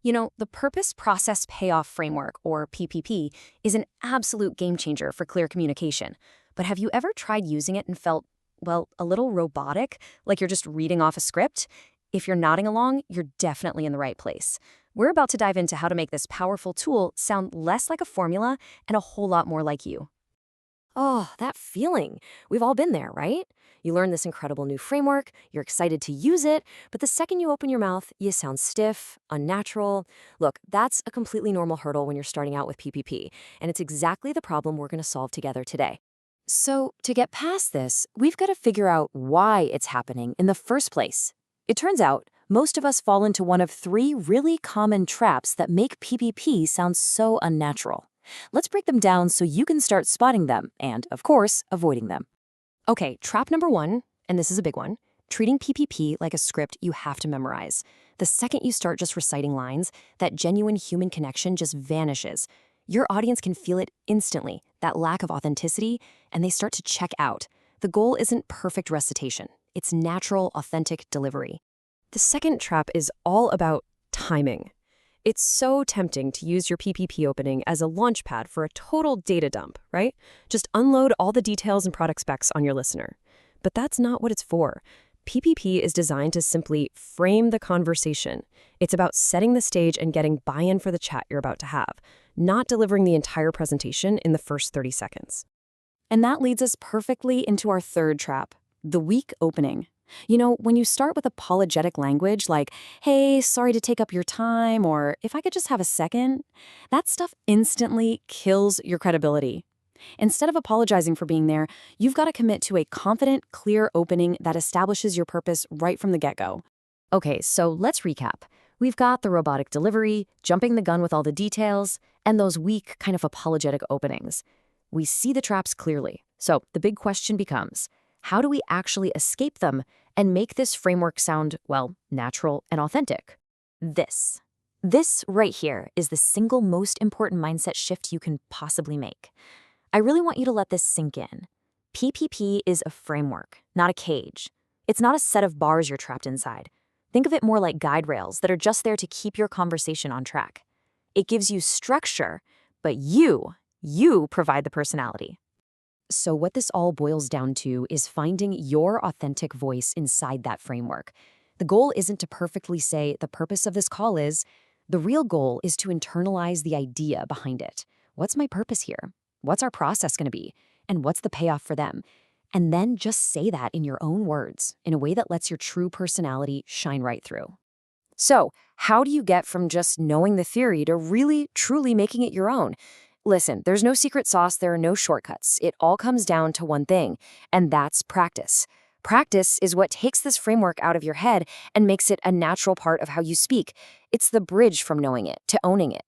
The Purpose Process Payoff Framework, or PPP, is an absolute game changer for clear communication. But have you ever tried using it and felt, well, a little robotic, like you're just reading off a script? If you're nodding along, you're definitely in the right place. We're about to dive into how to make this powerful tool sound less like a formula and a whole lot more like you. Oh, that feeling. We've all been there, right? You learn this incredible new framework, you're excited to use it, but the second you open your mouth, you sound stiff, unnatural. Look, that's a completely normal hurdle when you're starting out with PPP, and it's exactly the problem we're going to solve together today. So, to get past this, we've got to figure out why it's happening in the first place. It turns out, most of us fall into one of three really common traps that make PPP sound so unnatural. Let's break them down so you can start spotting them and, of course, avoiding them. Okay, trap number one, and this is a big one, treating PPP like a script you have to memorize. The second you start just reciting lines, that genuine human connection just vanishes. Your audience can feel it instantly, that lack of authenticity, and they start to check out. The goal isn't perfect recitation. It's natural, authentic delivery. The second trap is all about timing. It's so tempting to use your PPP opening as a launchpad for a total data dump, right? Just unload all the details and product specs on your listener. But that's not what it's for. PPP is designed to simply frame the conversation. It's about setting the stage and getting buy-in for the chat you're about to have, not delivering the entire presentation in the first 30 seconds. And that leads us perfectly into our third trap, the weak opening. When you start with apologetic language like, hey, sorry to take up your time, or if I could just have a second, that stuff instantly kills your credibility. Instead of apologizing for being there, you've got to commit to a confident, clear opening that establishes your purpose right from the get-go. Okay, so let's recap. We've got the robotic delivery, jumping the gun with all the details, and those weak, kind of apologetic openings. We see the traps clearly. So the big question becomes, how do we actually escape them and make this framework sound, well, natural and authentic? This right here is the single most important mindset shift you can possibly make. I really want you to let this sink in. PPP is a framework, not a cage. It's not a set of bars you're trapped inside. Think of it more like guide rails that are just there to keep your conversation on track. It gives you structure, but you provide the personality. So what this all boils down to is finding your authentic voice inside that framework. The goal isn't to perfectly say the purpose of this call is. The real goal is to internalize the idea behind it. What's my purpose here? What's our process going to be? And what's the payoff for them? And then just say that in your own words, in a way that lets your true personality shine right through. So, how do you get from just knowing the theory to really, truly making it your own? Listen, there's no secret sauce, there are no shortcuts. It all comes down to one thing, and that's practice. Practice is what takes this framework out of your head and makes it a natural part of how you speak. It's the bridge from knowing it to owning it.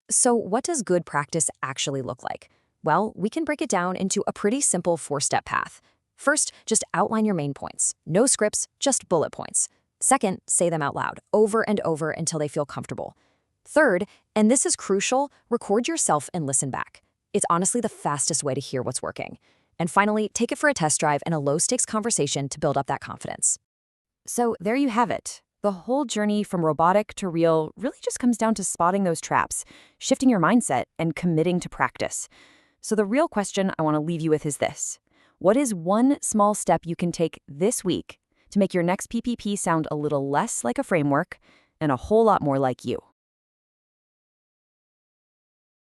So what does good practice actually look like? Well, we can break it down into a pretty simple 4-step path. First, just outline your main points. No scripts, just bullet points. Second, say them out loud, over and over until they feel comfortable. Third, and this is crucial, record yourself and listen back. It's honestly the fastest way to hear what's working. And finally, take it for a test drive and a low-stakes conversation to build up that confidence. So there you have it. The whole journey from robotic to real really just comes down to spotting those traps, shifting your mindset, and committing to practice. So the real question I want to leave you with is this. What is one small step you can take this week to make your next PPP sound a little less like a framework and a whole lot more like you?